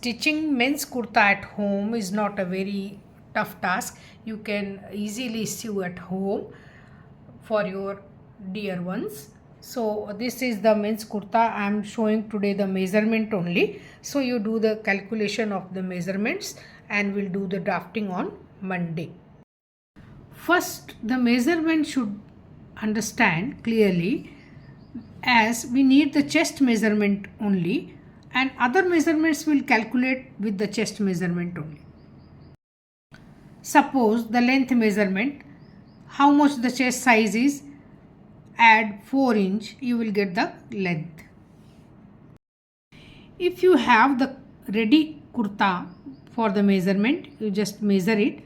Stitching men's kurta at home is not a very tough task. You can easily sew at home for your dear ones. So this is the men's kurta. I am showing today the measurement only. So you do the calculation of the measurements and we'll do the drafting on Monday. First, the measurement should understand clearly, as we need the chest measurement only, and other measurements will calculate with the chest measurement only. Suppose the length measurement, how much the chest size is, add 4 inch, you will get the length. If you have the ready kurta for the measurement, you just measure it,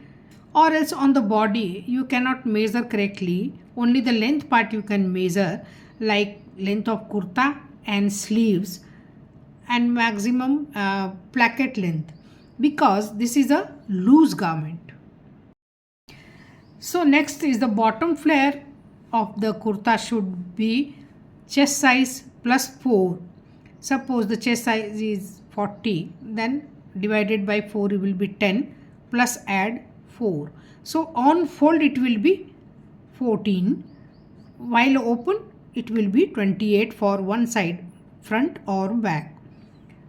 or else on the body you cannot measure correctly, only the length part you can measure, like length of kurta and sleeves and maximum placket length, because this is a loose garment. So next is the bottom flare of the kurta should be chest size plus 4. Suppose the chest size is 40, then divided by 4 it will be 10 plus add 4. So on fold it will be 14, while open it will be 28 for one side, front or back.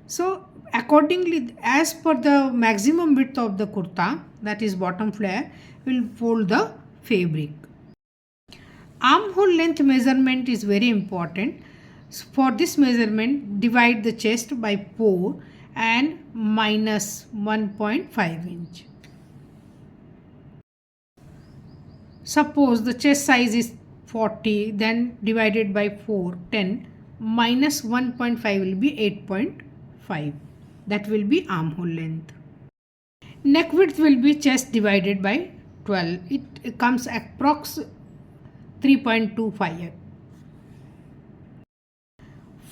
So accordingly, as per the maximum width of the kurta, that is bottom flare, will fold the fabric. Armhole length measurement is very important. So for this measurement, divide the chest by 4 and minus 1.5 inch. Suppose the chest size is 40, then divided by 4, 10, minus 1.5 will be 8.5. That will be armhole length. Neck width will be chest divided by 12. It comes approx 3.25.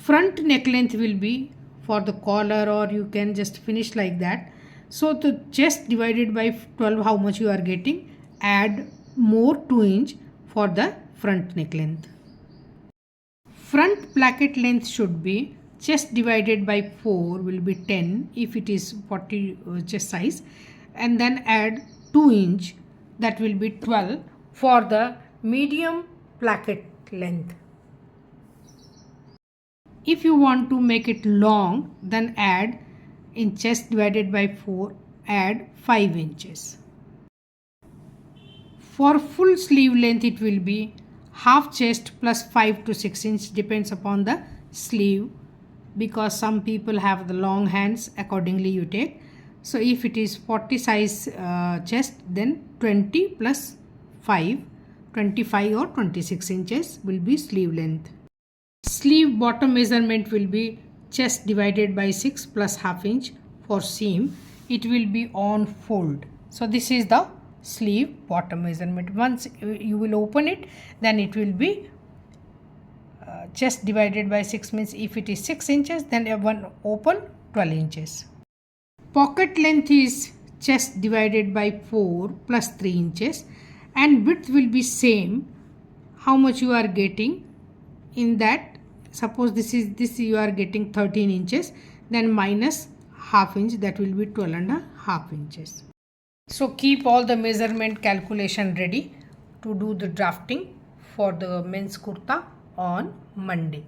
Front neck length will be for the collar, or you can just finish like that. So the chest divided by 12, how much you are getting, add more 2 inch for the front neck length. Front placket length should be chest divided by 4 will be 10 if it is 40 chest size, and then add 2 inch, that will be 12 for the medium placket length. If you want to make it long, then add in chest divided by 4, add 5 inches. For full sleeve length it will be half chest plus 5 to 6 inch, depends upon the sleeve, because some people have the long hands, accordingly you take. So if it is 40 size chest, then 20 plus 5, 25 or 26 inches will be sleeve length. Sleeve bottom measurement will be chest divided by 6 plus half inch. For seam it will be on fold. So this is the sleeve bottom measurement. Once you will open it, then it will be chest divided by 6 means if it is 6 inches, then one open 12 inches. Pocket length is chest divided by 4 plus 3 inches, and width will be same, how much you are getting in that. Suppose this you are getting 13 inches, then minus half inch, that will be 12.5 inches. So keep all the measurement calculation ready to do the drafting for the men's kurta on Monday.